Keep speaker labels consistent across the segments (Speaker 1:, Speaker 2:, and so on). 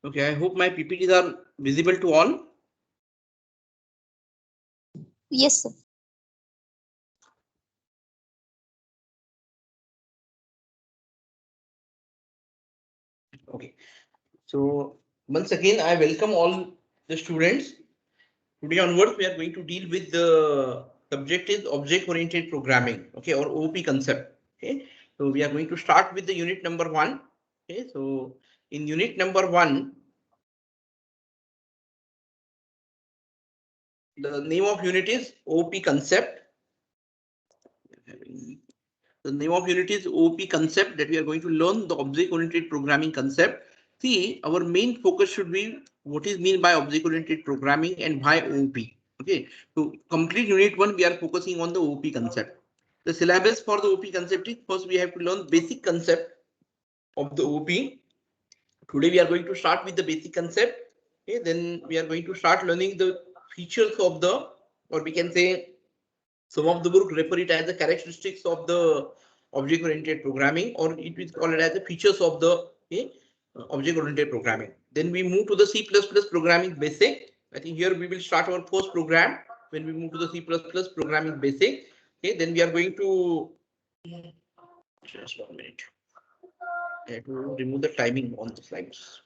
Speaker 1: Okay, I hope my PPTs are visible to all.
Speaker 2: Yes, sir.
Speaker 1: Okay, so once again, I welcome all the students. Today onwards, we are going to deal with the subject is object-oriented programming, okay, or OP concept. Okay, so we are going to start with the unit number 1. Okay, so in unit number 1, the name of unit is OP concept. The name of unit is OP concept, that we are going to learn the object-oriented programming concept. See, our main focus should be what is meant by object-oriented programming and why OP. Okay, so complete unit 1, we are focusing on the OP concept. The syllabus for the OP concept is first we have to learn basic concept of the OP. Today we are going to start with the basic concept. Okay, then we are going to start learning the features of the, or we can say some of the book refer it as the characteristics of the object-oriented programming, or it is called as the features of the object-oriented programming. Then we move to the C++ programming basic. I think here we will start our first program when we move to the C++ programming basic. Okay, then we are going to just 1 minute. I have to remove the timing on the slides.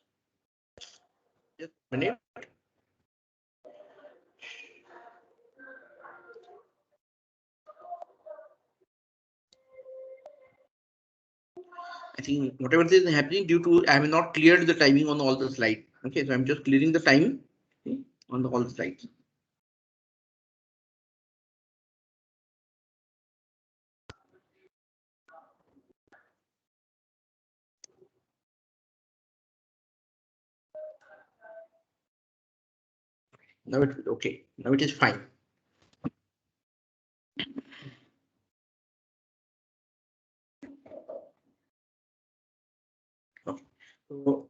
Speaker 1: Just a minute. I think whatever is happening due to I have not cleared the timing on all the slides. Okay, so I'm just clearing the time, okay, on all the slides. Now it okay. Now it is fine. Okay. So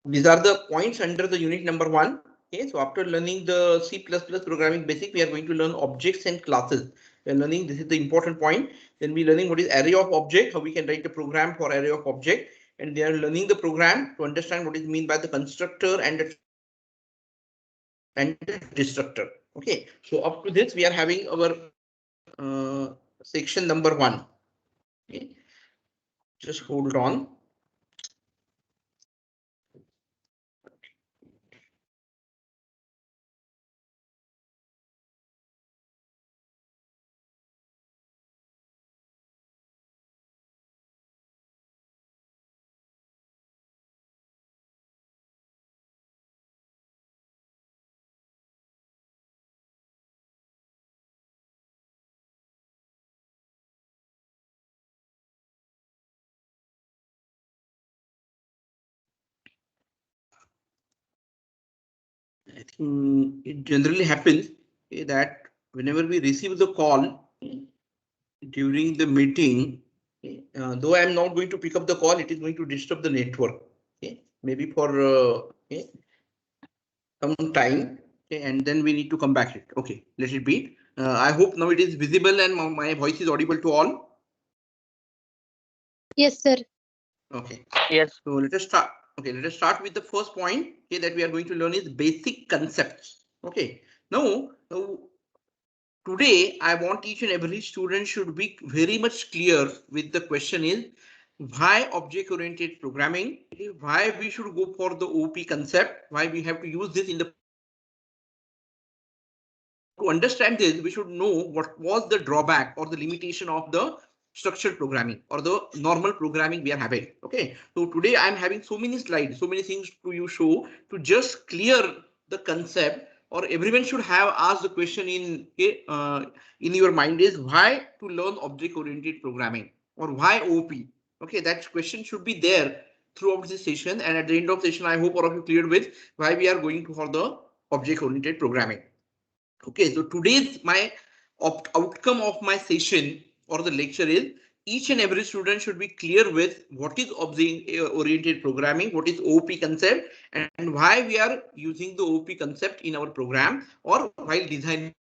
Speaker 1: these are the points under the unit number 1. Okay, so after learning the C++ programming basic, we are going to learn objects and classes. We are learning, this is the important point. Then we are learning what is array of object, how we can write a program for array of object, and they are learning the program to understand what is meant by the constructor and the destructor. Okay, so up to this we are having our section number 1. Okay, just hold on. I think it generally happens that whenever we receive the call during the meeting, though I am not going to pick up the call, it is going to disturb the network. Okay, maybe for some time, okay, and then we need to come back. Okay, let it be. I hope now it is visible and my voice is audible to all.
Speaker 2: Yes, sir.
Speaker 1: Okay.
Speaker 3: Yes.
Speaker 1: So let us start. Okay, let us start with the first point, okay, that we are going to learn is basic concepts. Okay. Now, today I want each and every student should be very much clear with the question is why object-oriented programming, why we should go for the OP concept, why we have to use this in the. To understand this, we should know what was the drawback or the limitation of the structured programming or the normal programming we are having. Okay, so today I'm having so many slides, so many things to you show to just clear the concept, or everyone should have asked the question in your mind is why to learn object oriented programming or why OP. Okay, that question should be there throughout this session, and at the end of the session I hope all of you cleared with why we are going to for the object oriented programming. Okay, so today's my outcome of my session or the lecture is each and every student should be clear with what is object oriented programming, what is OP concept, and why we are using the OP concept in our program or while designing.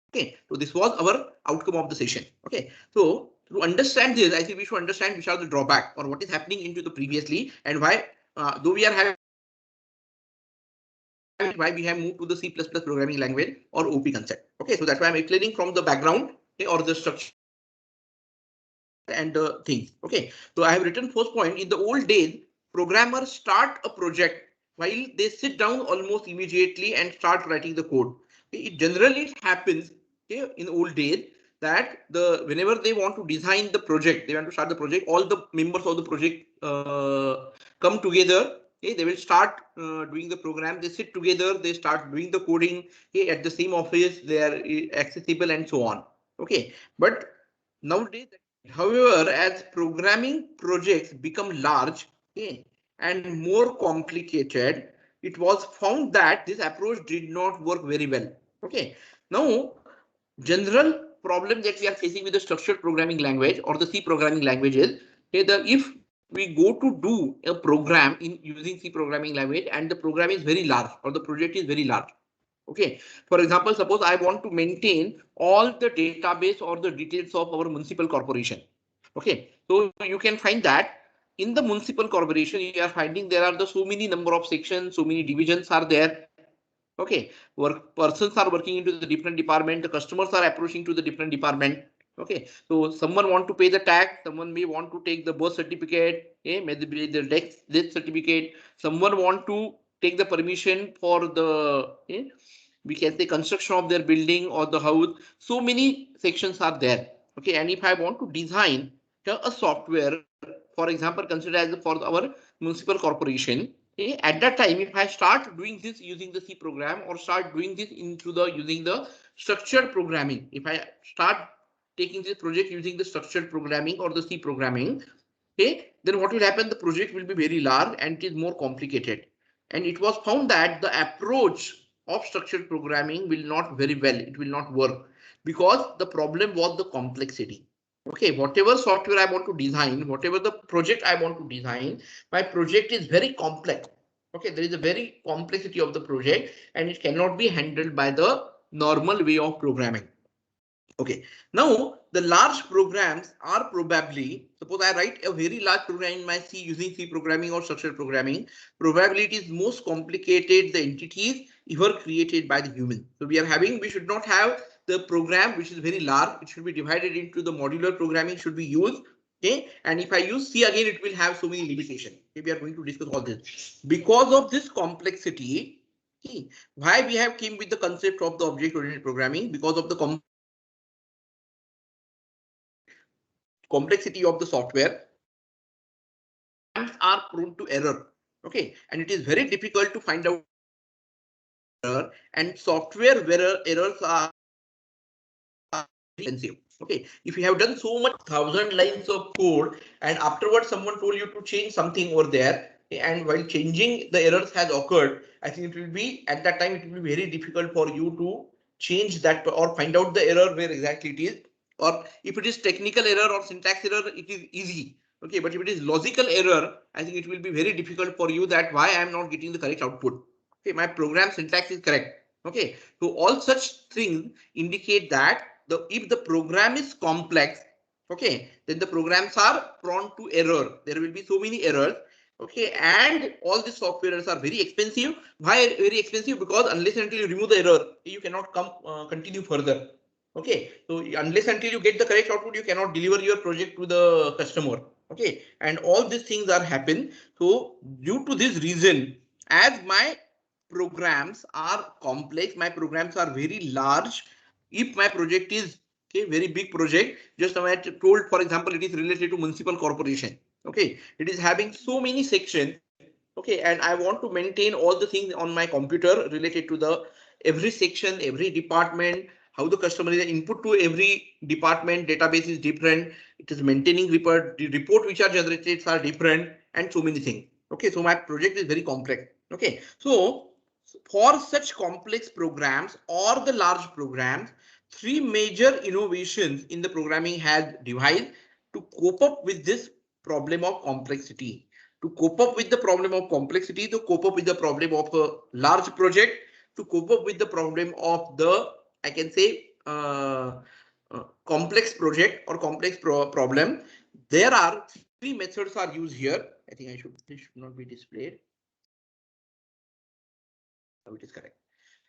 Speaker 1: Okay, so this was our outcome of the session. Okay, so To understand this, I think we should understand which are the drawback or what is happening into the previously and why, though we are having why we have moved to the C++ programming language or OP concept. Okay, so that's why I'm explaining from the background, okay, or the structure and the things. Okay, so I have written first point. In the old days, programmers start a project while they sit down almost immediately and start writing the code. Okay, it generally happens, okay, in old days that whenever they want to design the project, they want to start the project, all the members of the project come together. Okay, they will start doing the program. They sit together. They start doing the coding. Okay, at the same office, they are accessible and so on. Okay, but nowadays, however, as programming projects become large, okay, and more complicated, it was found that this approach did not work very well. Okay, now general problem that we are facing with the structured programming language or the C programming languages, okay, if we go to do a program in using C programming language and the program is very large or the project is very large. Okay, for example, suppose I want to maintain all the database or the details of our municipal corporation. Okay, so you can find that in the municipal corporation, you are finding there are the so many number of sections, so many divisions are there. Okay, persons are working into the different department, the customers are approaching to the different department. Okay, so someone want to pay the tax, someone may want to take the birth certificate, maybe the death certificate, someone want to take the permission for the we can say construction of their building or the house. So many sections are there. Okay, and if I want to design a software, for example, consider as for our municipal corporation, okay, at that time, if I start doing this using the C program or start doing this into the using the structured programming, if I start taking this project using the structured programming or the C programming, okay, then what will happen? The project will be very large and it is more complicated. And it was found that the approach of structured programming will not very well. It will not work because the problem was the complexity. Okay, whatever software I want to design, whatever the project I want to design, my project is very complex. Okay, there is a very complexity of the project and it cannot be handled by the normal way of programming. Okay, now the large programs are probably, suppose I write a very large program in my C using C programming or structured programming, probably it is most complicated the entities ever created by the human. So we should not have the program which is very large. It should be divided into the modular programming should be used. Okay, and if I use C again, it will have so many limitations. Okay, we are going to discuss all this. Because of this complexity, okay, why we have came with the concept of the object-oriented programming, because of the complexity of the software are prone to error. Okay, and it is very difficult to find out error, and software errors are expensive. Okay, if you have done so much 1,000 lines of code and afterwards someone told you to change something over there, and while changing the errors has occurred, I think it will be at that time it will be very difficult for you to change that or find out the error where exactly it is. Or if it is technical error or syntax error, it is easy. Okay, but if it is logical error, I think it will be very difficult for you that why I am not getting the correct output. Okay, my program syntax is correct. Okay, so all such things indicate that if the program is complex, okay, then the programs are prone to error. There will be so many errors. Okay, and all these softwares are very expensive. Why very expensive? Because unless until you remove the error, you cannot continue further. Okay, so unless until you get the correct output, you cannot deliver your project to the customer. Okay, and all these things are happen. So due to this reason, as my programs are complex, my programs are very large. If my project is a very big project, just I told, for example, it is related to municipal corporation. Okay, it is having so many sections. Okay, and I want to maintain all the things on my computer related to the every section, every department, how the customer is input to every department database is different. It is maintaining report, the report which are generated are different, and so many things. Okay, so my project is very complex. Okay, so for such complex programs or the large programs, three major innovations in the programming has devised to cope up with this problem of complexity. To cope up with the problem of complexity, to cope up with the problem of a large project, to cope up with the problem of the, I can say, complex project or complex problem, there are three methods are used here. I think this should not be displayed. Oh, it is correct.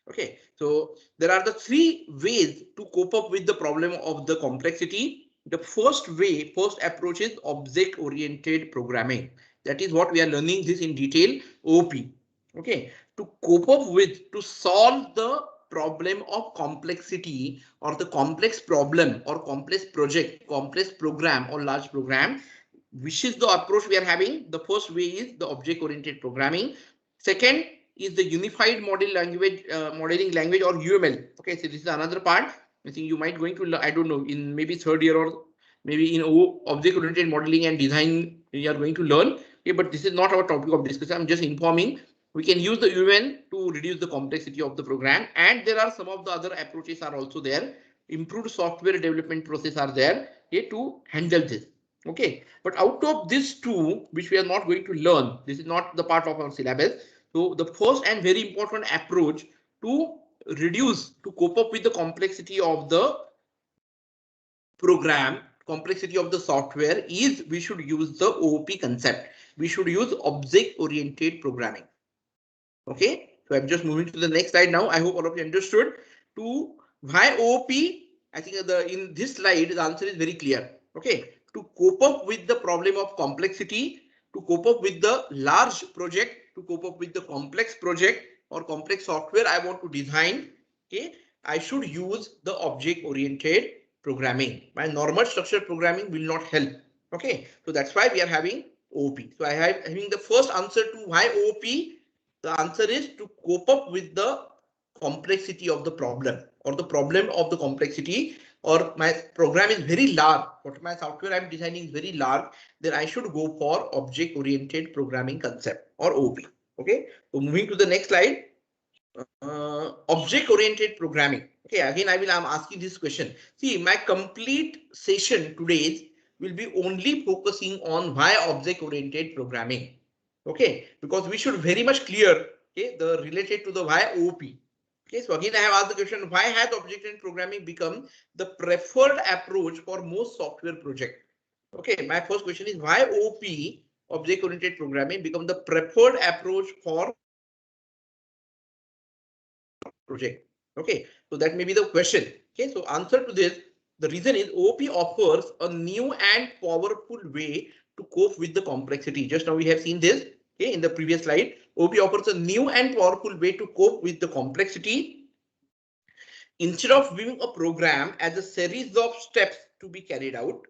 Speaker 1: Okay, so there are the three ways to cope up with the problem of the complexity. The first approach is object-oriented programming. That is what we are learning this in detail, OP. Okay, to cope up with, to solve the problem of complexity or the complex problem or complex project, complex program or large program, which is the approach we are having. The first way is the object-oriented programming. Second is the unified model language, modeling language or UML. Okay, so this is another part. I think you might going to, I don't know, in maybe third year or maybe in object-oriented modeling and design, you are going to learn. Okay, but this is not our topic of discussion. I'm just informing. We can use the UML to reduce the complexity of the program, and there are some of the other approaches are also there. Improved software development process are there, okay, to handle this. Okay, but out of these two, which we are not going to learn, this is not the part of our syllabus. So the first and very important approach to reduce, to cope up with the complexity of the program, complexity of the software, is we should use the OOP concept. We should use object-oriented programming. Okay, so I'm just moving to the next slide now. I hope all of you understood. To why OOP? I think in this slide the answer is very clear. Okay, to cope up with the problem of complexity, to cope up with the large project, to cope up with the complex project or complex software I want to design, okay, I should use the object-oriented programming. My normal structured programming will not help. Okay, so that's why we are having OOP. So I have having the first answer to why OOP. The answer is to cope up with the complexity of the problem or the problem of the complexity, or my program is very large, what my software I'm designing is very large, then I should go for object-oriented programming concept or OP. Okay, so moving to the next slide. Object-oriented programming. Okay, again I'm asking this question. See, my complete session today will be only focusing on why object-oriented programming. Okay, because we should very much clear, okay, the related to the why OOP. Okay, so again I have asked the question, why has object-oriented programming become the preferred approach for most software projects? Okay, my first question is why OOP, object-oriented programming, become the preferred approach for project. Okay, so that may be the question. Okay, so answer to this, the reason is OOP offers a new and powerful way to cope with the complexity. Just now we have seen this, okay, in the previous slide. OOP offers a new and powerful way to cope with the complexity. Instead of viewing a program as a series of steps to be carried out,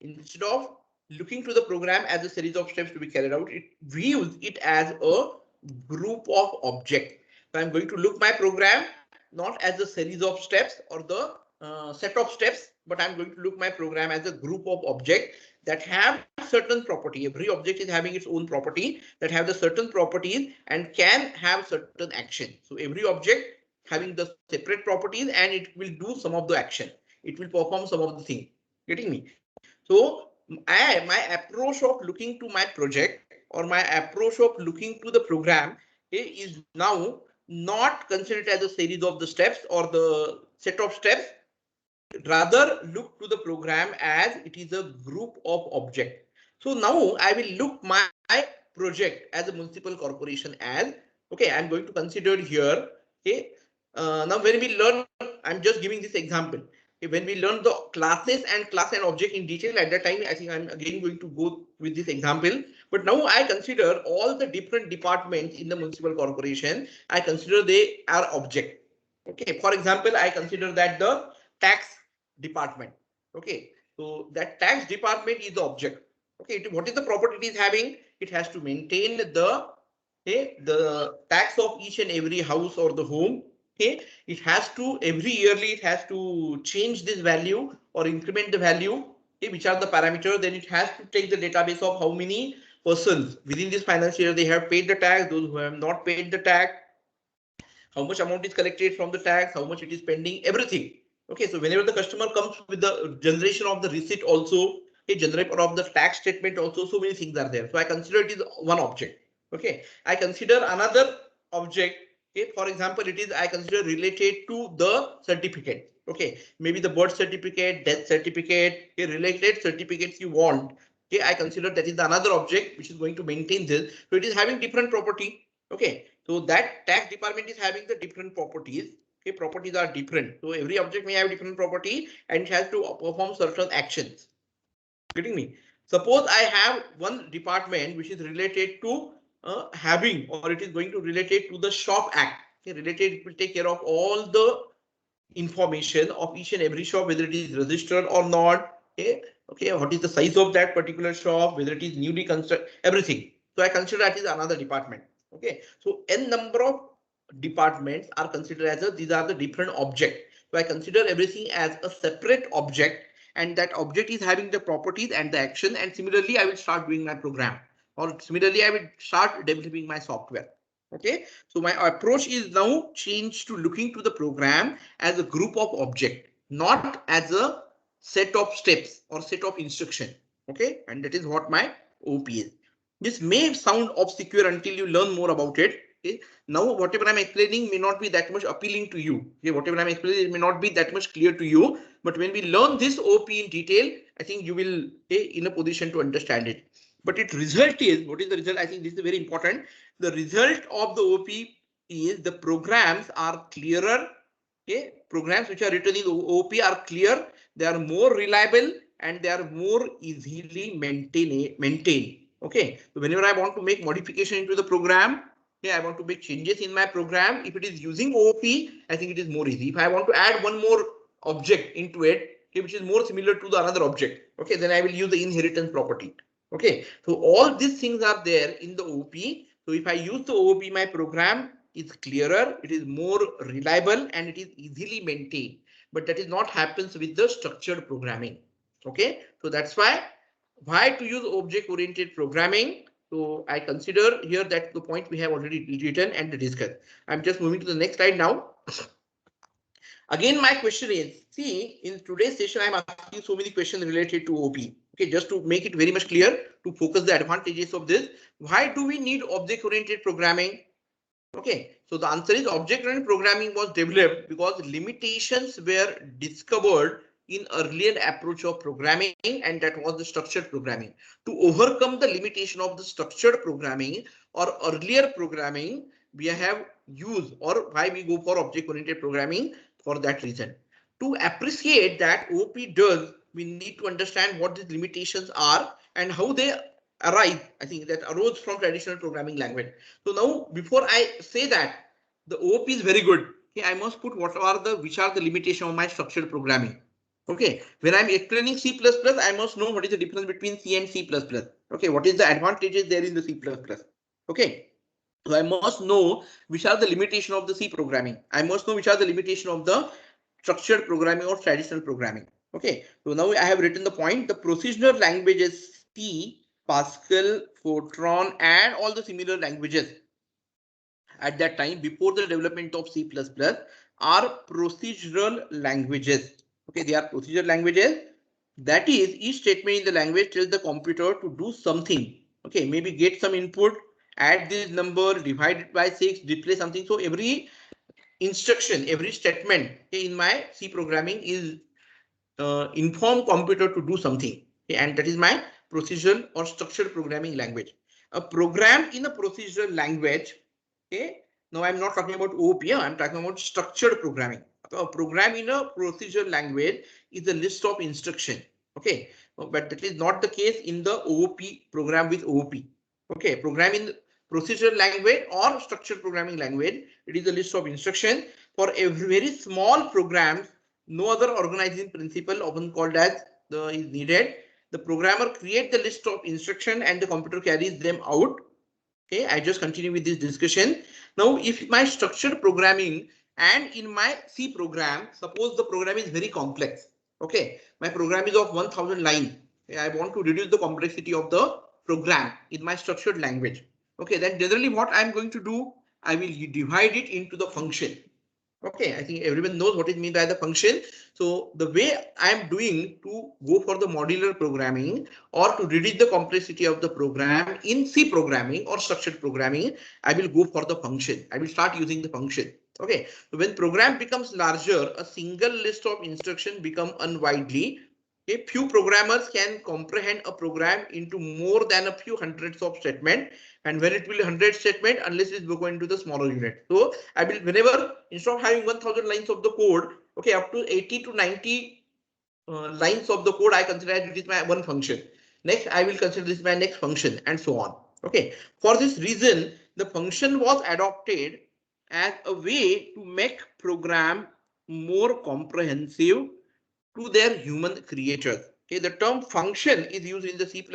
Speaker 1: instead of looking to the program as a series of steps to be carried out, it views it as a group of objects. So I'm going to look my program not as a series of steps or the set of steps, but I'm going to look my program as a group of objects that have certain property. Every object is having its own property that have the certain properties and can have certain action. So every object having the separate properties and it will do some of the action. It will perform some of the thing. Getting me? So my approach of looking to my project or my approach of looking to the program is now not considered as a series of the steps or the set of steps. Rather look to the program as it is a group of objects. So now I will look my project as a municipal corporation as, okay, I'm going to consider here. Okay, now when we learn, I'm just giving this example. Okay, when we learn the classes and class and object in detail, at that time I think I'm again going to go with this example. But now I consider all the different departments in the municipal corporation. I consider they are object. Okay, for example, I consider that the tax department. Okay, so that tax department is the object. Okay, what is the property it is having? It has to maintain the tax of each and every house or the home. Okay, it has to every yearly it has to change this value or increment the value. Okay, which are the parameters? Then it has to take the database of how many persons within this financial year they have paid the tax, those who have not paid the tax, how much amount is collected from the tax, how much it is pending, everything. Okay, so whenever the customer comes with the generation of the receipt also, a generator of the tax statement also, so many things are there. So I consider it is one object. Okay, I consider another object. Okay, for example, it is I consider related to the certificate. Okay, maybe the birth certificate, death certificate, okay, related certificates you want. Okay, I consider that is another object which is going to maintain this. So it is having different property. Okay, so that tax department is having the different properties. Okay, properties are different. So every object may have different property and it has to perform certain actions. Getting me? Suppose I have one department which is related to having, or it is going to related to the shop act. Okay, related, it will take care of all the information of each and every shop, whether it is registered or not. Okay, what is the size of that particular shop, whether it is newly constructed, everything. So I consider that is another department. Okay, so n number of departments are considered as these are the different objects. So I consider everything as a separate object, and that object is having the properties and the action, and similarly I will start doing my program, or similarly I will start developing my software. Okay, so my approach is now changed to looking to the program as a group of object, not as a set of steps or set of instruction. Okay, and that is what my OP is. This may sound obscure until you learn more about it. Okay, now whatever I'm explaining may not be that much appealing to you. Okay, whatever I'm explaining may not be that much clear to you, but when we learn this OP in detail, I think you will be in a position to understand it. But its result is, what is the result? I think this is very important. The result of the OP is the programs are clearer. Okay, programs which are written in OP are clear, they are more reliable, and they are more easily maintained. Okay, so whenever I want to make modification into the program, okay, I want to make changes in my program. If it is using OP, I think it is more easy. If I want to add one more object into it, okay, which is more similar to the another object, okay, then I will use the inheritance property. Okay, so all these things are there in the OP. So if I use the OP, my program is clearer, it is more reliable, and it is easily maintained. But that is not happens with the structured programming. Okay, so that's why to use object-oriented programming. So I consider here that the point we have already written and discussed. I'm just moving to the next slide now. Again, my question is, see, in today's session, I'm asking so many questions related to OP. Okay, just to make it very much clear, to focus the advantages of this. Why do we need object-oriented programming? Okay, so the answer is object-oriented programming was developed because limitations were discovered in earlier approach of programming, and that was the structured programming. To overcome the limitation of the structured programming or earlier programming, we have used, or why we go for object-oriented programming, for that reason. To appreciate that OP does, we need to understand what these limitations are and how they arise. I think that arose from traditional programming language. So now, before I say that the OP is very good, okay, I must put which are the limitations of my structured programming. Okay, when I'm explaining C++, I must know what is the difference between C and C++. Okay, what is the advantages there in the C++. Okay, so I must know which are the limitation of the C programming. I must know which are the limitation of the structured programming or traditional programming. Okay, so now I have written the point. The procedural languages C, Pascal, Fortran, and all the similar languages at that time before the development of C++ are procedural languages. Okay, they are procedural languages. That is, each statement in the language tells the computer to do something. Okay, maybe get some input, add this number, divide it by 6, display something. So every instruction, every statement in my C programming is inform computer to do something. Okay, and that is my procedural or structured programming language. A program in a procedural language. Okay, now I'm not talking about OOP, I'm talking about structured programming. A program in a procedural language is a list of instruction. Okay, but that is not the case in the OOP program with OOP. Okay, program in procedural language or structured programming language, it is a list of instruction. For a very small programs, no other organizing principle, often called as is needed. The programmer creates the list of instruction and the computer carries them out. Okay, I just continue with this discussion. Now, if my structured programming and in my C program, suppose the program is very complex. Okay, my program is of 1000 lines. Okay, I want to reduce the complexity of the program in my structured language. Okay, then generally what I'm going to do, I will divide it into the function. Okay, I think everyone knows what is meant by the function. So the way I am doing to go for the modular programming or to reduce the complexity of the program in C programming or structured programming, I will go for the function. I will start using the function. Okay, so when program becomes larger, a single list of instructions become unwieldy. Okay, few programmers can comprehend a program into more than a few hundreds of statements, and when it will be 100 statement, unless it's broken into the smaller unit. So I will, whenever instead of having 1000 lines of the code, okay, up to 80 to 90 lines of the code, I consider it is my one function. Next, I will consider this my next function, and so on. Okay, for this reason, the function was adopted as a way to make program more comprehensive to their human creators. Okay, the term function is used in the C++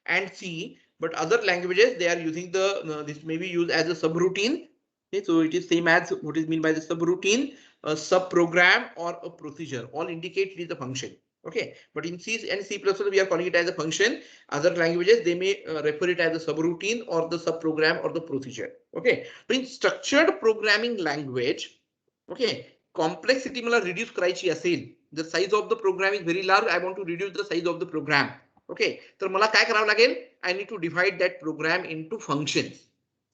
Speaker 1: and C, but other languages they are using the this may be used as a subroutine. Okay, so it is same as what is meant by the subroutine, a subprogram or a procedure. All indicate it is a function. Okay, but in C and C++ we are calling it as a function. Other languages they may refer it as a subroutine or the subprogram or the procedure. Okay, so in structured programming language, okay, complexity मला reduce करायची असेल, the size of the program is very large, I want to reduce the size of the program. Okay, तर मला काय करावं लागेल, I need to divide that program into functions.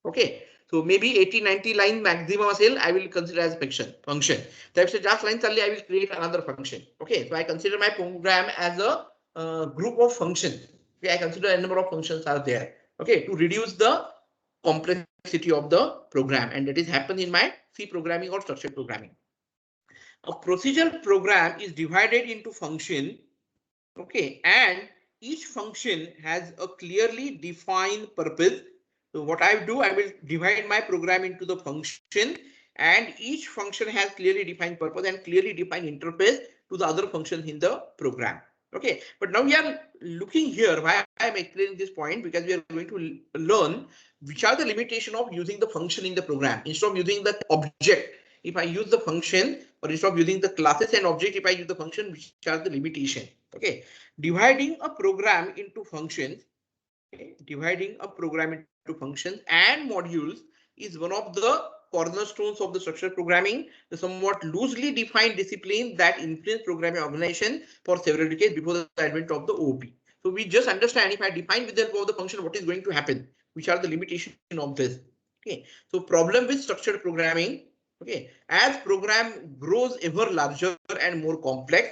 Speaker 1: Okay, so maybe 80-90 line maximum असेल, I will consider as function. त्यापेक्षा जास्त line चालली, I will create another function. Okay, so I consider my program as a group of functions. Okay, I consider a number of functions are there. Okay, to reduce the complexity of the program, and that is happen in my C programming or structured programming. A procedural program is divided into function, okay, and each function has a clearly defined purpose. So what I do, I will divide my program into the function, and each function has clearly defined purpose and clearly defined interface to the other functions in the program. Okay, but now we are looking here why I am explaining this point, because we are going to learn which are the limitation of using the function in the program instead of using the object. If I use the function, or instead of using the classes and object, if I use the function, which are the limitation. Okay, dividing a program into functions, okay, dividing a program into functions and modules is one of the cornerstones of the structured programming, the somewhat loosely defined discipline that influenced programming organization for several decades before the advent of the OOP. So we just understand, if I define with the help of the function, what is going to happen, which are the limitations of this. Okay, so problem with structured programming. Okay, as program grows ever larger and more complex,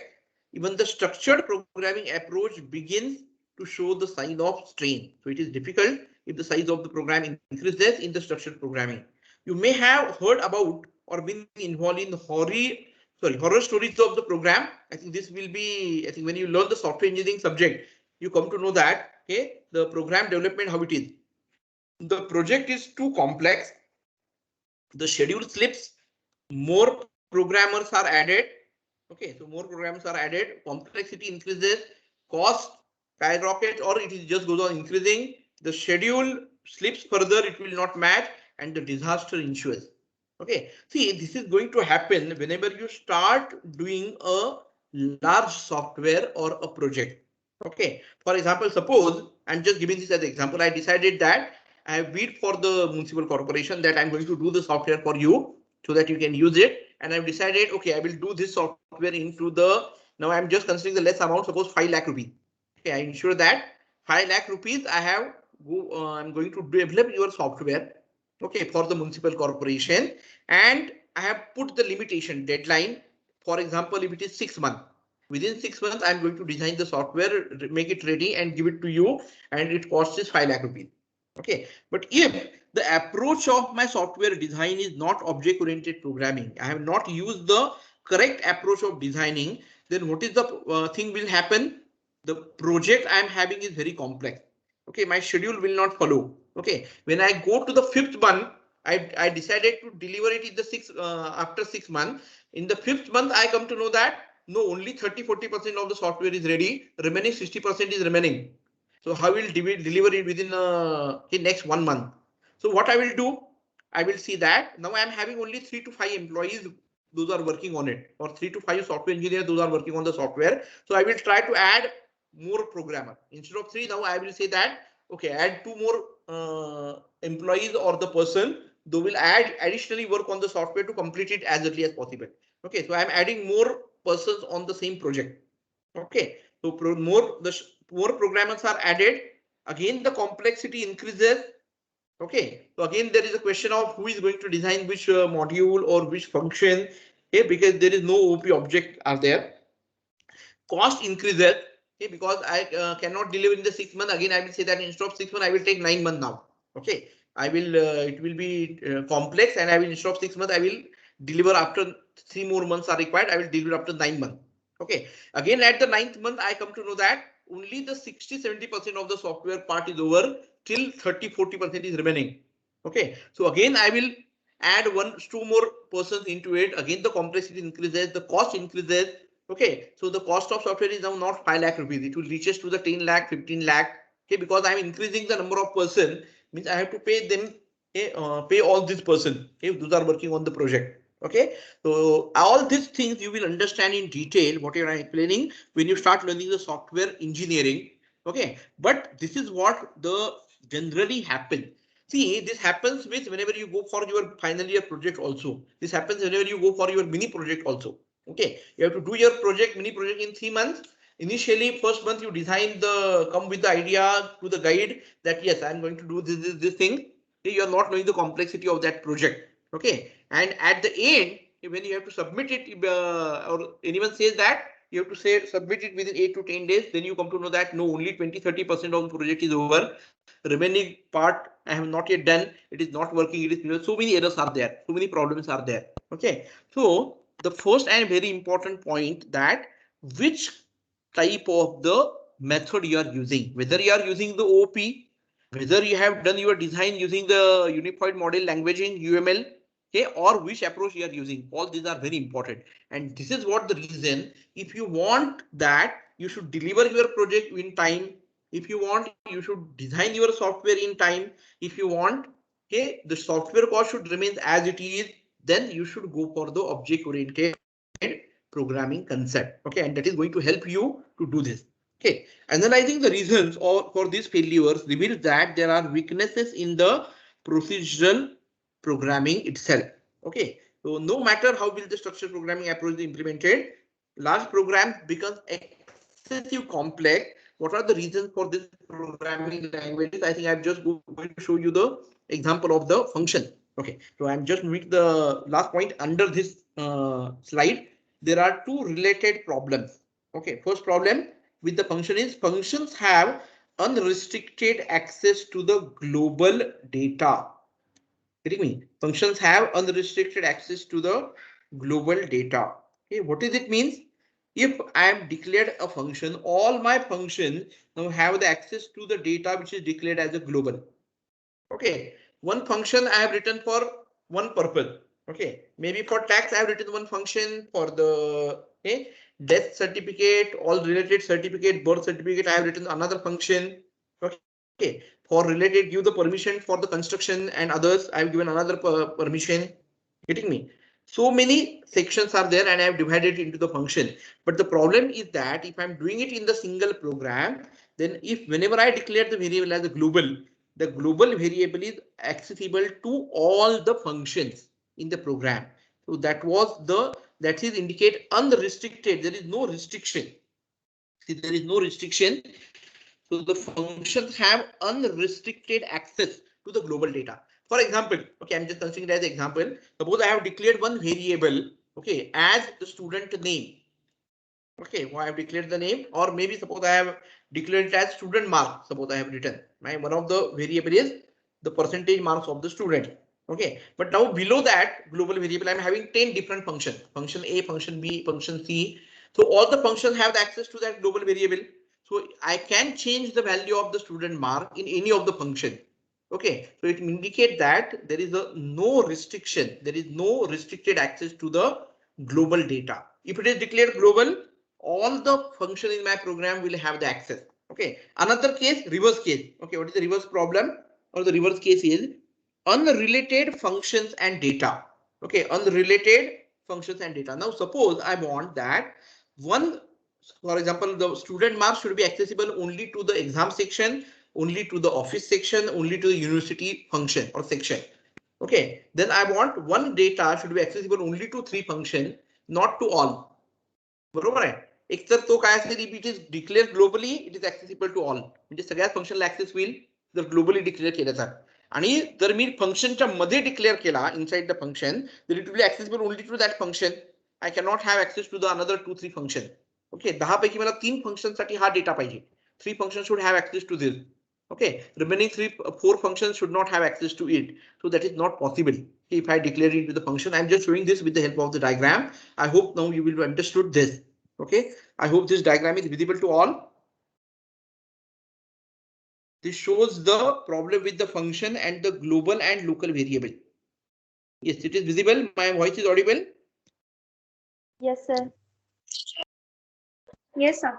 Speaker 1: even the structured programming approach begins to show the sign of strain. So it is difficult if the size of the program increases in the structured programming. You may have heard about or been involved in horror stories of the program. I think this will be, I think when you learn the software engineering subject, you come to know that, okay, the program development, how it is. The project is too complex, the schedule slips, more programmers are added. Okay, so more programs are added, complexity increases, cost skyrockets, or it is just goes on increasing. The schedule slips further, it will not match, and the disaster ensues. Okay, see, this is going to happen whenever you start doing a large software or a project. Okay, for example, suppose I'm just giving this as an example. I decided that I have bid for the municipal corporation that I'm going to do the software for you so that you can use it. And I've decided, okay, I will do this software into the, now I'm just considering the less amount, suppose 5 lakh rupees. Okay, I ensure that 5 lakh rupees I have, I'm going to develop your software, okay, for the municipal corporation. And I have put the limitation deadline. For example, if it is 6 months, within 6 months, I'm going to design the software, make it ready and give it to you. And it costs is 5 lakh rupees. Okay, but if the approach of my software design is not object-oriented programming, I have not used the correct approach of designing, then what is the thing will happen? The project I am having is very complex. Okay, my schedule will not follow. Okay, when I go to the 5th month, I decided to deliver it in the after 6 months. In the 5th month, I come to know that no, only 30-40% of the software is ready, remaining 60% is remaining. So how will deliver it within the next 1 month? So what I will do, I will see that now I am having only 3 to 5 employees, those are working on it, or 3 to 5 software engineers, those are working on the software. So I will try to add more programmer. Instead of 3, now I will say that, okay, add 2 more employees or the person, they will add additionally work on the software to complete it as early as possible. Okay, so I am adding more persons on the same project. Okay, so more programmers are added. Again, the complexity increases. Okay, so again there is a question of who is going to design which module or which function. Okay, because there is no OP object are there. Cost increases. Okay, because I cannot deliver in the 6 months. Again, I will say that instead of 6 months, I will take 9 months now. Okay, I will. It will be complex, and I will instead of 6 months, I will deliver after 3 more months are required. I will deliver after 9 months. Okay, again at the 9th month, I come to know that only the 60-70% of the software part is over. Till 30-40% is remaining. Okay, so again I will add 1-2 more persons into it. Again the complexity increases, the cost increases. Okay, so the cost of software is now not 5 lakh rupees. It will reaches to the 10 lakh, 15 lakh. Okay, because I'm increasing the number of person, means I have to pay them. Okay, pay all these person if those are working on the project. Okay, so all these things you will understand in detail what you are explaining when you start learning the software engineering. Okay, but this is what the generally happen. See, this happens with whenever you go for your final year project also. This happens whenever you go for your mini project also. Okay, you have to do your mini project in 3 months. Initially, first month you design come with the idea to the guide that yes, I'm going to do this thing. You are not knowing the complexity of that project. Okay, and at the end, when you have to submit it, or anyone says that you have to say submit it within 8 to 10 days, then you come to know that no, only 20-30% of the project is over. Remaining part I have not yet done. It is not working. It is so many errors are there. So many problems are there. Okay, so the first and very important point that which type of the method you are using, whether you are using the OP, whether you have done your design using the unified model language in UML, okay, or which approach you are using. All these are very important, and this is what the reason. If you want that, you should deliver your project in time. If you want, you should design your software in time. If you want, okay, the software cost should remain as it is, then you should go for the object oriented programming concept. Okay, and that is going to help you to do this. Okay, analyzing the reasons for these failures reveals that there are weaknesses in the procedural programming itself. Okay, so no matter how will the structured programming approach is implemented, large programs become excessive complex. What are the reasons for this programming languages? I think I'm just going to show you the example of the function. Okay, so I'm just moving the last point under this slide. There are two related problems. Okay, first problem with the function is functions have unrestricted access to the global data. Getting me? Functions have unrestricted access to the global data. Okay, what does it means? If I am declared a function, all my functions now have the access to the data which is declared as a global. Okay, one function I have written for one purpose. Okay, maybe for tax I have written one function, for the death certificate, all related certificate, birth certificate I have written another function. Okay, for related give the permission for the construction and others I have given another permission. Getting me? So many sections are there and I have divided it into the function. But the problem is that if I'm doing it in the single program, then if whenever I declare the variable as a global, the global variable is accessible to all the functions in the program. So that is indicate unrestricted. There is no restriction. See, there is no restriction. So the functions have unrestricted access to the global data. For example, okay, I'm just considering it as an example. Suppose I have declared one variable, okay, as the student name. Okay, well, I have declared the name, or maybe suppose I have declared it as student mark. Suppose I have written one of the variable is the percentage marks of the student. Okay, but now below that global variable, I'm having 10 different functions. Function A, function B, function C. So all the functions have the access to that global variable. So I can change the value of the student mark in any of the function. Okay, so it indicates that there is no restriction. There is no restricted access to the global data. If it is declared global, all the function in my program will have the access. Okay, another case, reverse case. Okay, what is the reverse problem or the reverse case is unrelated functions and data. Okay, unrelated functions and data. Now suppose I want that one, for example, the student marks should be accessible only to the exam section, only to the office section, only to the university function or section. Okay, then I want one data should be accessible only to 3 function, not to all. बरोबर आहे. एक तर तो काय असेल, it is declare globally, it is accessible to all, म्हणजे सगळ्याच फंक्शनला ऍक्सेस होईल जर ग्लोबली डिक्लेअर केलं तर. आणि जर मी फंक्शनच्या मध्ये डिक्लेअर केला इनसाइड द फंक्शन, तर it will be accessible only to that function. I cannot have access to the another 2-3 function. Okay, 10 पैकी मला 3 फंक्शन साठी हा डेटा पाहिजे. 3 function should have access to this. Okay, remaining 4 functions should not have access to it, so that is not possible if I declare it with the function. I'm just showing this with the help of the diagram. I hope now you will have understood this. Okay, I hope this diagram is visible to all. This shows the problem with the function and the global and local variable. Yes, it is visible. My voice is audible.
Speaker 2: Yes, sir. Yes, sir.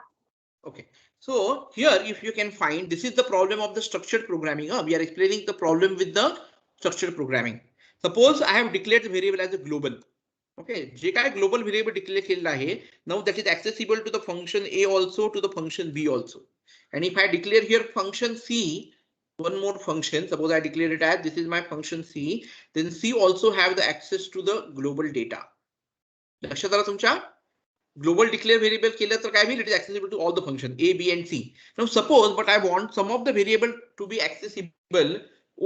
Speaker 1: Okay, so here if you can find, this is the problem of the structured programming. We are explaining the problem with the structured programming. Suppose I have declared the variable as a global. Okay, जे काय global variable declare केलेला आहे, now that is accessible to the function A also, to the function B also. And if I declare here function C, one more function, suppose I declare it as this is my function C, then C also have the access to the global data. लक्षात आलं तुमच्या? Global declare variable केलं तर काय होईल? It is accessible to all the function A, B and C. Now suppose, but I want some of the variable to be accessible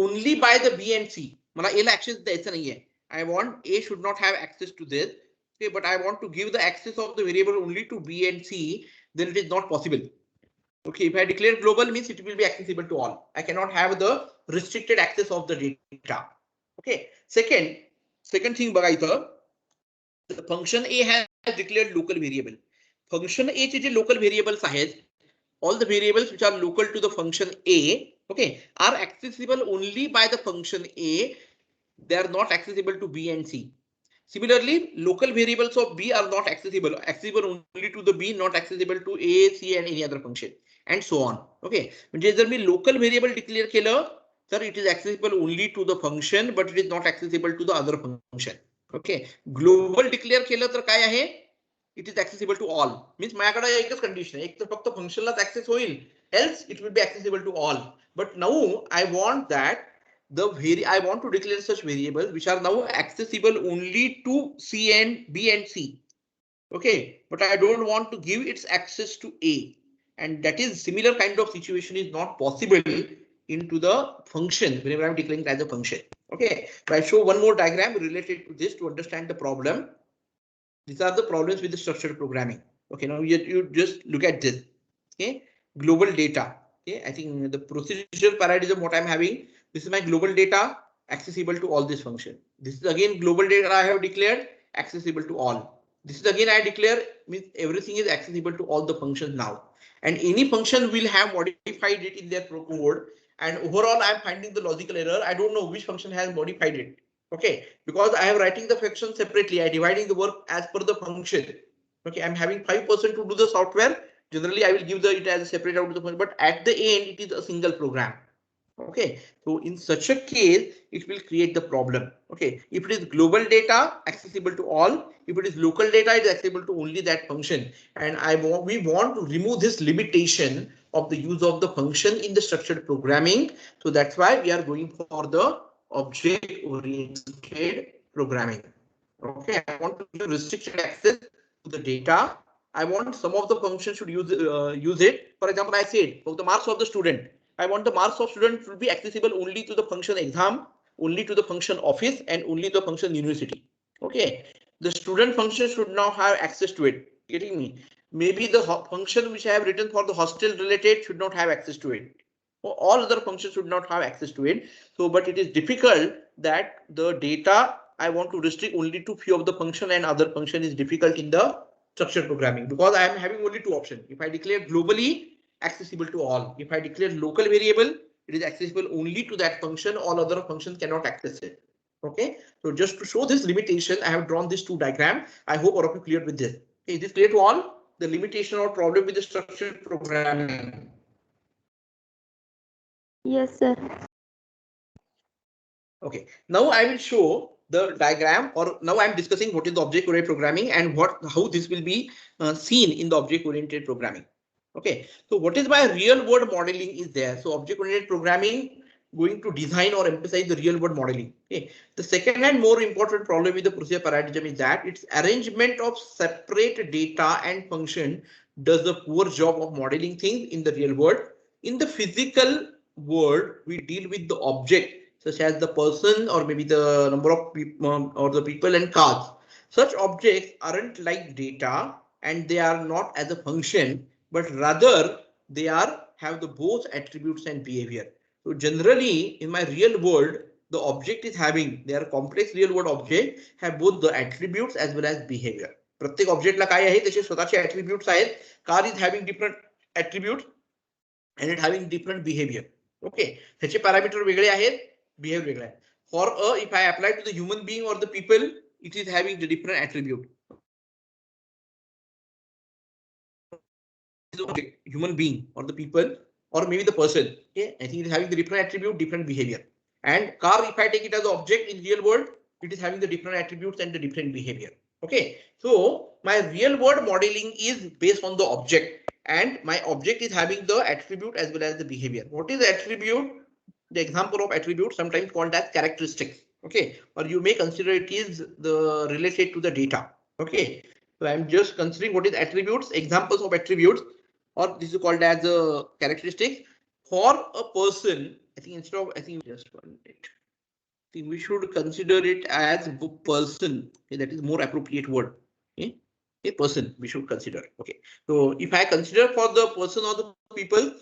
Speaker 1: only by the B and C. मला A La access द्यायचं नाहीये. I want A should not have access to this. Okay, but I want to give the access of the variable only to B and C. Then it is not possible. Okay, if I declare global means it will be accessible to all. I cannot have the restricted access of the data. Okay. Second thing बघा इथं. The function A has declared local variable. Function A चे जे local variables आहेत, all the variables which are local to the function A, okay, are accessible only by the function A. They are not accessible to B and C. Similarly, local variables of B are not accessible. Accessible only to the B, not accessible to A, C and any other function, and so on. Okay, म्हणजे जर मी local variable declare केलं, तर it is accessible only to the function, but it is not accessible to the other function. Okay, global declare केलं तर काय आहे? It is accessible to all. Means माझ्याकडे एकच कंडिशन आहे, एक तर फक्त फंक्शनलाच ऍक्सेस होईल, else it will be accessible to all. But now I want that I want to declare such variables which are now accessible only to C and B and C. Okay, but I don't want to give its access to A, and that is similar kind of situation is not possible into the function whenever I'm declaring it as a function. Okay, so I show one more diagram related to this to understand the problem. These are the problems with the structured programming. Okay, now you just look at this. Okay, global data. Okay, I think the procedural paradigm what I'm having. This is my global data accessible to all this function. This is again global data I have declared accessible to all. This is again I declare means everything is accessible to all the functions now. And any function will have modified it in their code. And overall, I'm finding the logical error. I don't know which function has modified it. Okay, because I am writing the function separately. I am dividing the work as per the function. Okay, I'm having 5% to do the software. Generally, I will give it as a separate out to the function, but at the end, it is a single program. Okay, so in such a case, it will create the problem. Okay, if it is global data accessible to all, if it is local data, it is accessible to only that function. And we want to remove this limitation of the use of the function in the structured programming. So that's why we are going for the object-oriented programming. Okay, I want to give restricted access to the data. I want some of the functions should use it. For example, I said for the marks of the student. I want the marks of student to be accessible only to the function exam, only to the function office, and only the function university. Okay, the student function should now have access to it. Getting me? Maybe the function which I have written for the hostel related should not have access to it. All other functions should not have access to it. So, but it is difficult that the data I want to restrict only to few of the function and other function is difficult in the structured programming because I am having only two options. If I declare globally accessible to all, if I declare local variable, it is accessible only to that function. All other functions cannot access it. Okay, so just to show this limitation, I have drawn these two diagrams. I hope all of you clear with this. Okay, is this clear to all? The limitation or problem with the structured programming.
Speaker 2: Yes, sir.
Speaker 1: Okay, now I will show the diagram, or now I'm discussing what is the object-oriented programming and how this will be seen in the object-oriented programming. Okay, so what is my real-world modeling is there. So object-oriented programming going to design or emphasize the real-world modeling. Okay, the second and more important problem with the procedure paradigm is that its arrangement of separate data and function does a poor job of modeling things in the real world. In the physical world, we deal with the object such as the person or maybe the number of people or the people and cars. Such objects aren't like data and they are not as a function, but rather they are have the both attributes and behavior. So generally in my real world, the object is having, they are complex real world object have both the attributes as well as behavior. प्रत्येक ऑब्जेक्टला काय आहे त्याचे स्वतःचे attributes आहेत. car is having different attributes and it having different behavior. Okay, त्याचे parameter वेगळे आहेत, behavior वेगळे आहे. For if I apply to the human being or the people, it is having the different attribute. Okay, human being or the people or maybe the person. Okay, I think it is having the different attribute, different behavior. And car, if I take it as an object in real world, it is having the different attributes and the different behavior. Okay, so my real world modeling is based on the object and my object is having the attribute as well as the behavior. What is the attribute? The example of attribute sometimes called as characteristics. Okay, or you may consider it is the related to the data. Okay, so I'm just considering what is attributes, examples of attributes, or this is called as a characteristic for a person. I think instead of, I think just 1 minute. I think we should consider it as person. Okay, that is more appropriate word. Okay, a person we should consider. Okay, so if I consider for the person or the people,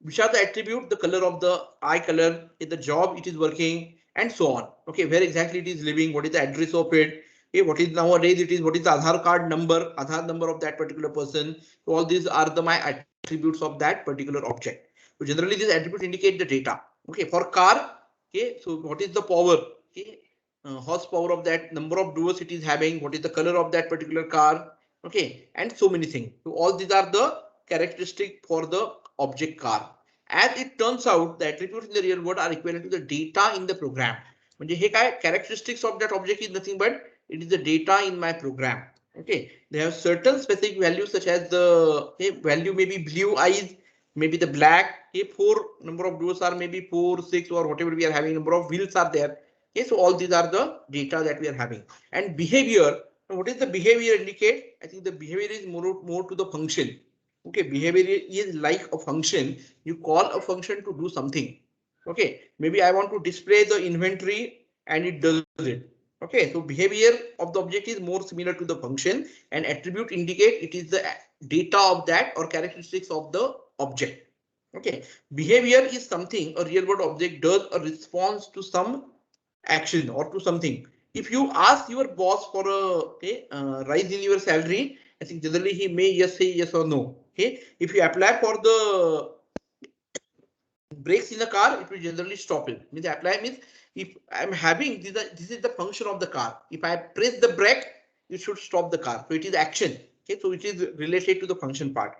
Speaker 1: which are the attribute, the color of the eye color, the job it is working, and so on. Okay, where exactly it is living, what is the address of it. Okay, what is nowadays it is, what is the Aadhaar card number, Aadhaar number of that particular person. So all these are the my attributes of that particular object. So generally these attributes indicate the data. Okay, for car, okay, so what is the power, okay, horsepower of that, number of doors it is having, what is the color of that particular car, okay, and so many things. So all these are the characteristic for the object car. As it turns out, the attributes in the real world are equivalent to the data in the program. म्हणजे हे काय characteristics of that object is nothing but it is the data in my program. Okay, they have certain specific values such as the value may be blue eyes, maybe the black. Okay, 4 number of doors are maybe 4, 6 or whatever we are having. Number of wheels are there. Okay, so all these are the data that we are having. And behavior. What is the behavior indicate? I think the behavior is more to the function. Okay, behavior is like a function. You call a function to do something. Okay, maybe I want to display the inventory and it does it. Okay, so behavior of the object is more similar to the function and attribute indicate it is the data of that or characteristics of the object. Okay, behavior is something a real world object does a response to some action or to something. If you ask your boss for a rise in your salary, I think generally he may just say yes or no. Okay, if you apply for the brakes in the car, it will generally stop it. Means apply means if I'm having this is the function of the car. If I press the brake, it should stop the car. So it is action. Okay, so it is related to the function part.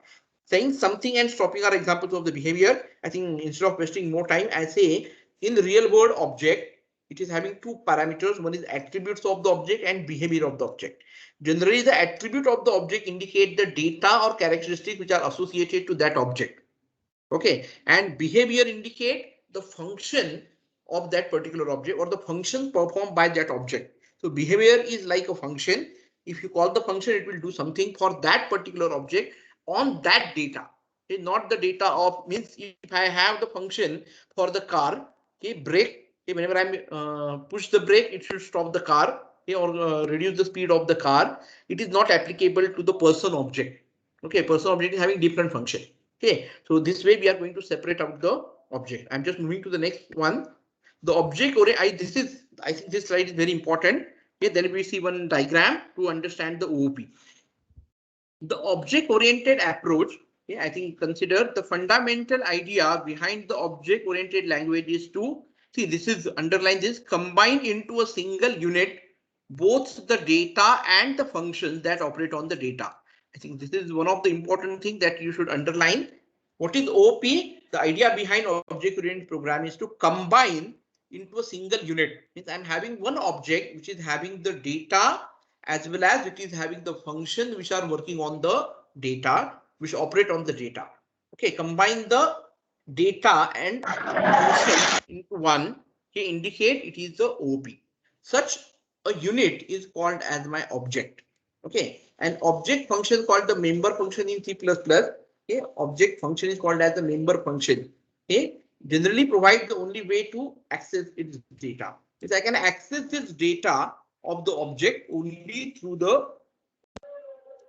Speaker 1: Saying something and stopping are examples of the behavior. I think instead of wasting more time, I say in the real world object, it is having two parameters. One is attributes of the object and behavior of the object. Generally, the attribute of the object indicate the data or characteristics which are associated to that object. Okay, and behavior indicate the function of that particular object or the function performed by that object. So behavior is like a function. If you call the function, it will do something for that particular object on that data. Okay, not the data of means if I have the function for the car, okay, brake. Okay, whenever I push the brake, it should stop the car. Okay, or reduce the speed of the car. It is not applicable to the person object. Okay, person object is having different function. Okay, so this way we are going to separate out the object. I'm just moving to the next one. The object oriented, I think this slide is very important. Okay, then we see one diagram to understand the OOP. The object oriented approach, okay, I think consider the fundamental idea behind the object oriented language is to see this is underline this combine into a single unit both the data and the functions that operate on the data. I think this is one of the important things that you should underline. What is OP? The idea behind object-oriented program is to combine into a single unit. Means I'm having one object which is having the data as well as it is having the function which are working on the data, which operate on the data. Okay, combine the data and function into one. Okay, indicate it is the OP. Such a unit is called as my object. Okay, an object function called the member function in C++. Okay, object function is called as the member function. Okay, generally provide the only way to access its data. Is I can access this data of the object only through the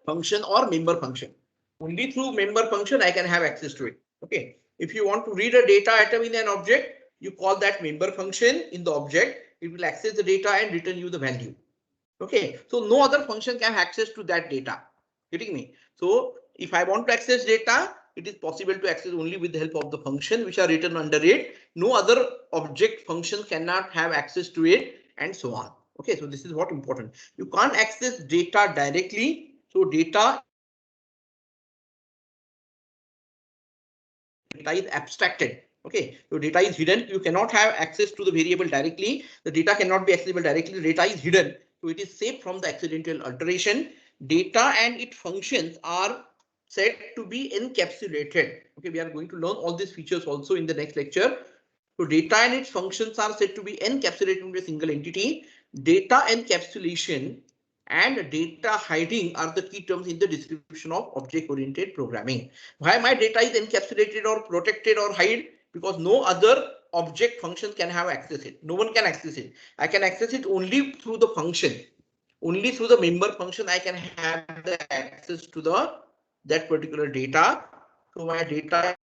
Speaker 1: function or member function. Only through member function I can have access to it. Okay. If you want to read a data item in an object, you call that member function in the object. It will access the data and return you the value. Okay. So no other function can have access to that data. Getting me? So if I want to access data, it is possible to access only with the help of the function which are written under it. No other object function cannot have access to it, and so on. Okay, so this is what important. You can't access data directly. So data is abstracted. Okay, so data is hidden. You cannot have access to the variable directly. The data cannot be accessible directly. The data is hidden. So it is safe from the accidental alteration. Data and its functions are said to be encapsulated. Okay, we are going to learn all these features also in the next lecture. So data and its functions are said to be encapsulated into a single entity. Data encapsulation and data hiding are the key terms in the description of object-oriented programming. Why my data is encapsulated or protected or hide? Because no other object function can have access it. No one can access it. I can access it only through the function. Only through the member function I can have the access to the that particular data. So my data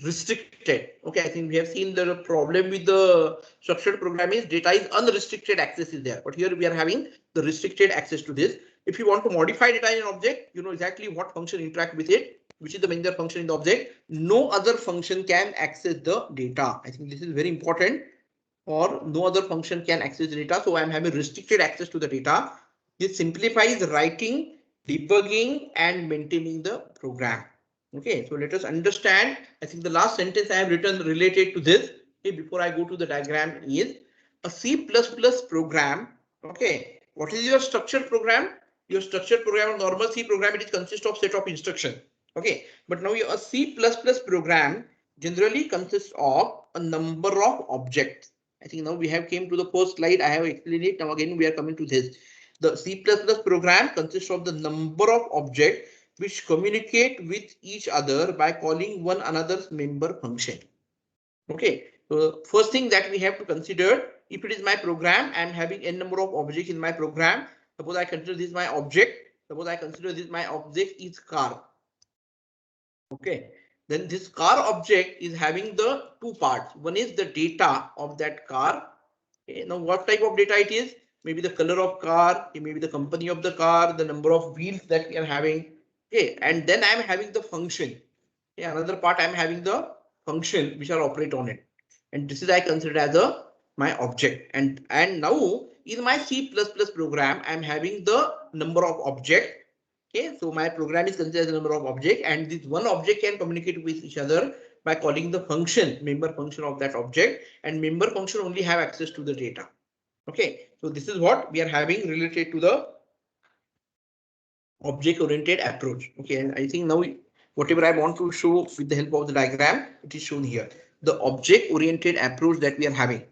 Speaker 1: restricted. Okay, I think we have seen the problem with the structured program is data is unrestricted access is there, but here we are having the restricted access to this. If you want to modify data in an object, you know exactly what function interact with it, which is the major function in the object. No other function can access the data. I think this is very important. Or no other function can access the data. So I'm having restricted access to the data. This simplifies writing, debugging, and maintaining the program. Okay, so let us understand. I think the last sentence I have written related to this, okay, before I go to the diagram, is a C++ program. Okay, what is your structured program? Your structured program, normal C program, it consists of set of instructions. Okay, but now a C++ program generally consists of a number of objects. I think now we have came to the first slide. I have explained it. Now again we are coming to this. The C++ program consists of the number of objects which communicate with each other by calling one another's member function. Okay, so first thing that we have to consider, if it is my program, I am having n number of objects in my program. Suppose I consider this my object. Suppose I consider this my object is car. Okay, then this car object is having the two parts. One is the data of that car. Okay, now what type of data it is? Maybe the color of car, maybe the company of the car, the number of wheels that we are having. Okay, and then I'm having the function. Okay, another part I'm having the function which are operate on it. And this is I consider as a my object. And now in my C++ program, I'm having the number of object. Okay, so my program is considered as a number of object, and this one object can communicate with each other by calling the function, member function of that object, and member function only have access to the data. Okay, so this is what we are having related to the object oriented approach. Okay, and I think now whatever I want to show with the help of the diagram, it is shown here. The object oriented approach that we are having.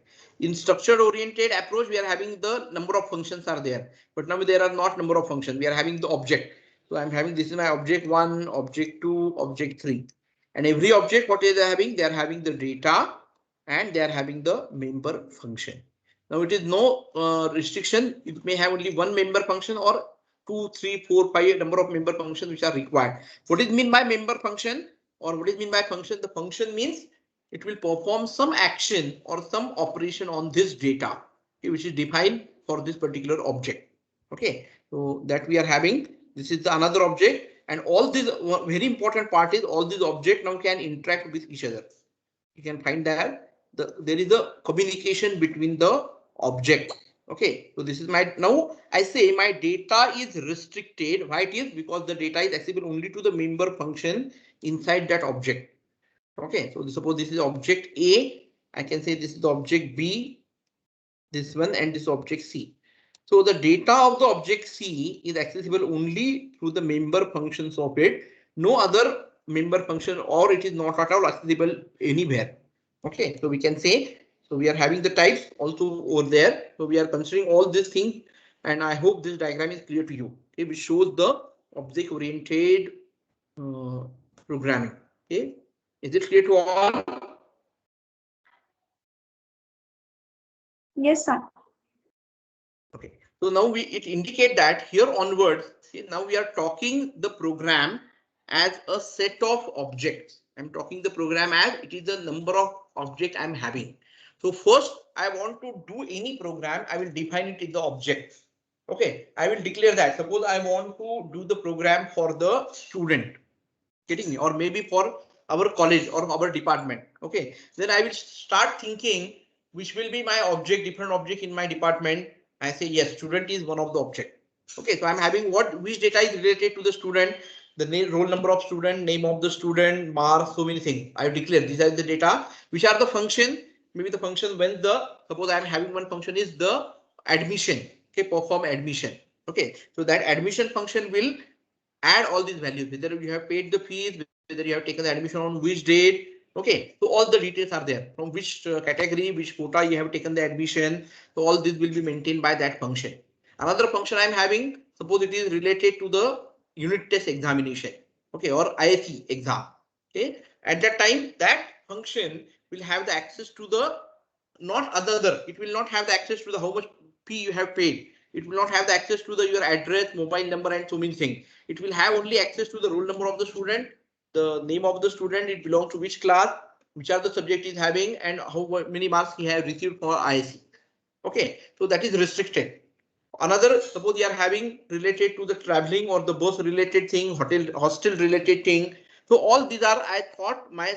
Speaker 1: In structure oriented approach, we are having the number of functions are there, but now there are not number of functions. We are having the object. So I'm having this is my object 1, object 2, object 3. And every object, what is they having? They are having the data and they are having the member function. Now it is no restriction. It may have only one member function or 2, 3, 4, 5 number of member functions which are required. What is mean by member function or what is mean by function? The function means it will perform some action or some operation on this data, okay, which is defined for this particular object. Okay, so that we are having. This is the another object, and all these very important part is all these objects now can interact with each other. You can find that there is a communication between the object. Okay, so this is my now I say my data is restricted. Why it is? Because the data is accessible only to the member function inside that object. Okay, so suppose this is object A, I can say this is the object B, this one, and this object C. So the data of the object C is accessible only through the member functions of it. No other member function, or it is not at all accessible anywhere. Okay, so we can say, so we are having the types also over there. So we are considering all these things, and I hope this diagram is clear to you. Okay, which shows the object oriented programming. Okay, is it clear to all?
Speaker 2: Yes, sir.
Speaker 1: Okay. So now it indicate that here onwards, see, now we are talking the program as a set of objects. I'm talking the program as it is the number of object I'm having. So first I want to do any program, I will define it in the object. Okay, I will declare that. Suppose I want to do the program for the student, getting me, or maybe for our college or our department. Okay, then I will start thinking which will be my object, different object in my department. I say yes, student is one of the object. Okay, so I'm having what, which data is related to the student, the name, roll number of student, name of the student, marks, so many things. I declare these are the data. Which are the function? Maybe the function when the, suppose I'm having one function is the admission. Okay, perform admission. Okay, so that admission function will add all these values, whether you have paid the fees, whether you have taken the admission on which date. Okay, so all the details are there, from which category, which quota you have taken the admission. So all this will be maintained by that function. Another function I'm having, suppose it is related to the unit test examination, okay, or ISE exam. Okay, at that time that function will have the access to the, not other, it will not have the access to the how much fee you have paid. It will not have the access to the your address, mobile number, and so many things. It will have only access to the roll number of the student, the name of the student, it belongs to which class, which are the subject is having, and how many marks he has received for ISE. Okay, so that is restricted. Another, suppose you are having related to the traveling or the bus related thing, hotel, hostel related thing. So all these are, I thought my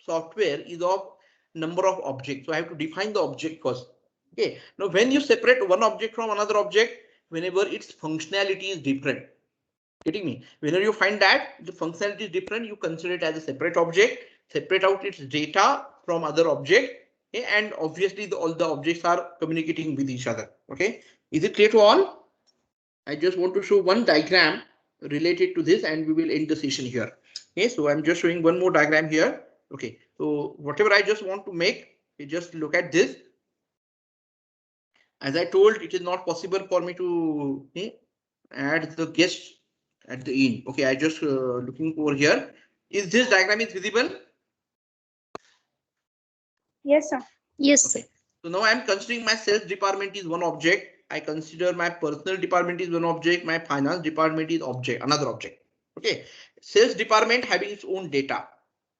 Speaker 1: software is of number of objects. So I have to define the object first. Okay. Now when you separate one object from another object, whenever its functionality is different, getting me? Whenever you find that the functionality is different, you consider it as a separate object, separate out its data from other object. Okay, and obviously all the objects are communicating with each other. Okay, is it clear to all? I just want to show one diagram related to this and we will end the session here. Okay, so I'm just showing one more diagram here. Okay, so whatever I just want to make, you just look at this. As I told, it is not possible for me to add the guest at the end. Okay, I just looking over here. Is this diagram is visible?
Speaker 2: Yes, sir.
Speaker 3: Yes, sir.
Speaker 1: Okay. So now I'm considering my sales department is one object. I consider my personal department is one object. My finance department is object, another object. Okay. Sales department having its own data.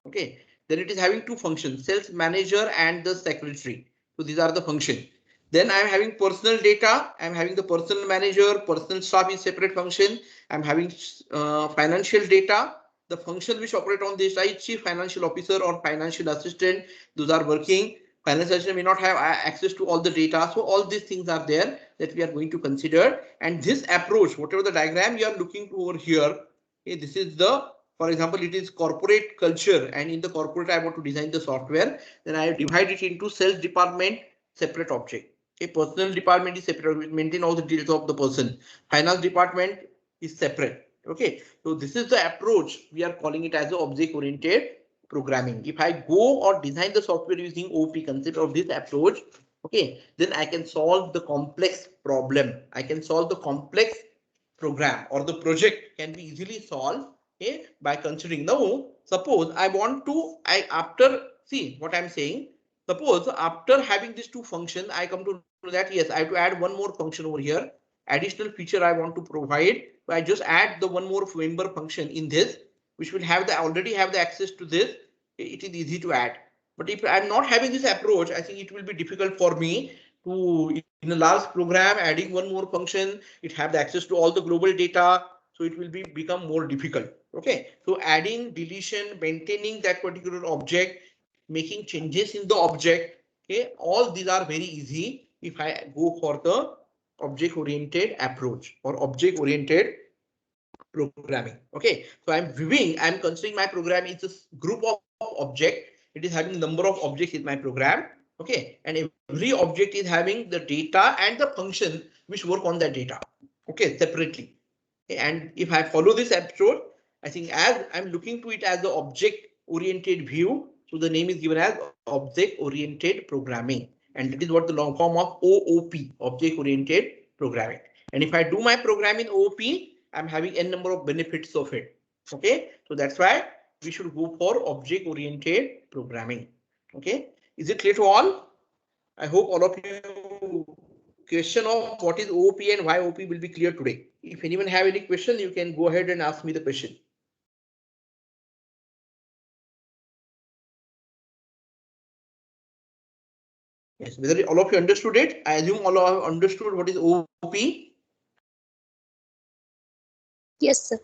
Speaker 1: Okay. Then it is having two functions, sales manager and the secretary. So these are the functions. Then I'm having personal data. I'm having the personal manager, personal staff is separate function. I'm having financial data. The function which operate on this is chief financial officer or financial assistant. Those are working. Finance assistant may not have access to all the data. So all these things are there that we are going to consider. And this approach, whatever the diagram you are looking to over here, okay, this is the, for example, it is corporate culture, and in the corporate I want to design the software. Then I divide it into sales department, separate object. A personal department is separate, we maintain all the details of the person. Finance department is separate. Okay, so this is the approach. We are calling it as the object-oriented programming. If I go or design the software using OP concept of this approach, okay, then I can solve the complex problem. I can solve the complex program, or the project can be easily solved, okay, by considering. Now, suppose I want to, after, see what I'm saying. Suppose after having these two functions, I come to know that yes, I have to add one more function over here. Additional feature I want to provide. So I just add the one more member function in this, which will have the already have the access to this. It is easy to add. But if I'm not having this approach, I think it will be difficult for me to, in a large program, adding one more function. It have the access to all the global data, so it will become more difficult. Okay, so adding, deletion, maintaining that particular object, making changes in the object, okay, all these are very easy if I go for the object oriented approach or object oriented programming. Okay, so I'm considering my program is a group of object. It is having number of objects in my program. Okay, and every object is having the data and the function which work on that data. Okay, separately. Okay, and if I follow this approach, I think as I'm looking to it as the object oriented view, so the name is given as object oriented programming, and that is what the long form of OOP, object oriented programming. And if I do my program in OOP, I'm having n number of benefits of it. Okay, so that's why we should go for object oriented programming. Okay, is it clear to all? I hope all of you question of what is OOP and why OOP will be clear today. If anyone have any question, you can go ahead and ask me the question. Yes, whether all of you understood it, I assume all of you understood what is OOP.
Speaker 2: Yes, sir.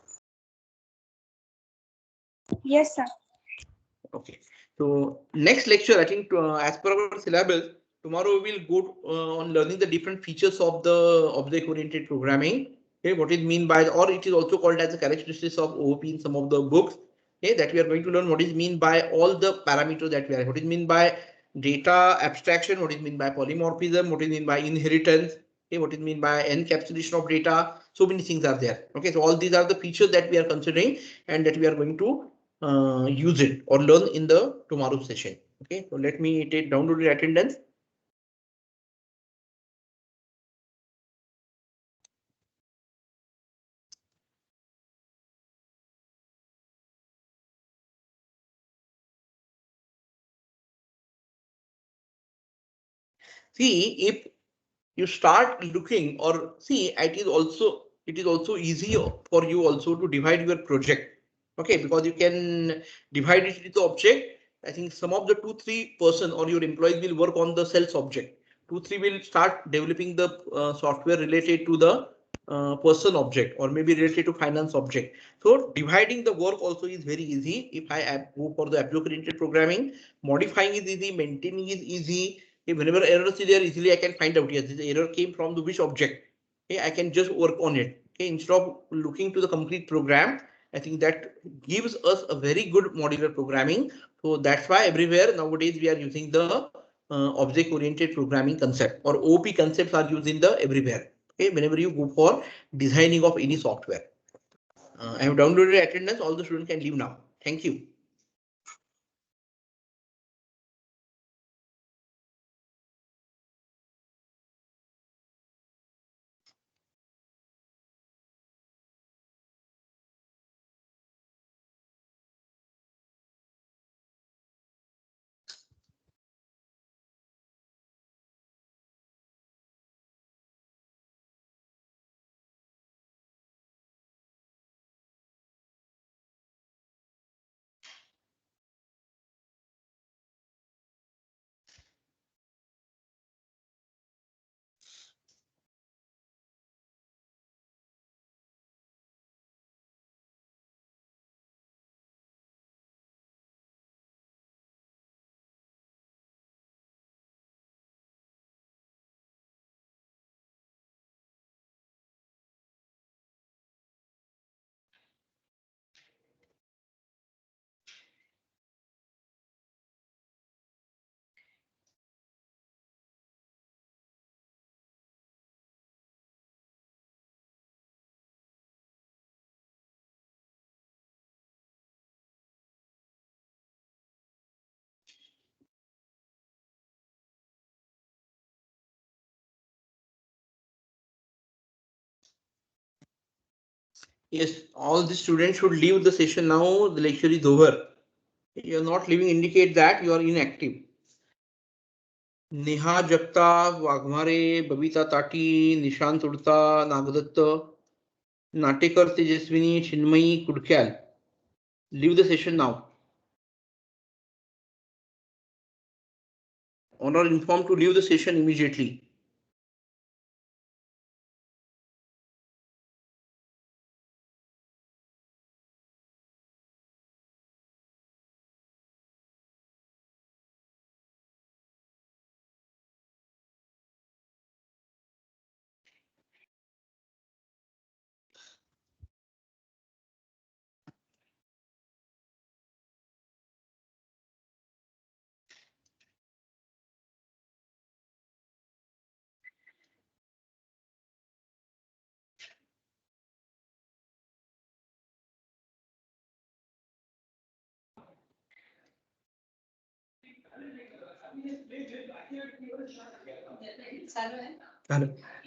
Speaker 2: Yes, sir.
Speaker 1: Okay. So next lecture, I think as per our syllabus, tomorrow we will go on learning the different features of the object-oriented programming. Okay, what it mean by, or it is also called as the characteristics of OOP in some of the books. Okay, that we are going to learn what is mean by all the parameters that we are. What is mean by data abstraction? What is mean by polymorphism? What is mean by inheritance? Okay, what is mean by encapsulation of data? So many things are there. Okay, so all these are the features that we are considering and that we are going to use it or learn in the tomorrow session. Okay, so let me take download the attendance. See, if you start looking or see, it is also easier for you also to divide your project. Okay, because you can divide it into object. I think some of the 2-3 person or your employees will work on the sales object. 2-3 will start developing the software related to the person object or maybe related to finance object. So dividing the work also is very easy. If I go for the object-oriented programming, modifying is easy, maintaining is easy. If whenever errors is there, easily I can find out, yes, this error came from the which object. Okay, I can just work on it. Okay, instead of looking to the complete program, I think that gives us a very good modular programming. So that's why everywhere nowadays we are using the object-oriented programming concept or OP concepts are used in the everywhere. Okay, whenever you go for designing of any software. I have downloaded attendance. All the students can leave now. Thank you. Yes, all the students should leave the session now. The lecture is over. You are not leaving indicate that you are inactive. Neha Jagtap, Waghmare, Babita ताटी, Nishant Udta, Nagdatt, Natekar Tejaswini, Chinmayi Kudkyal. Leave the session now. Or are informed to leave the session immediately. चालू आहे.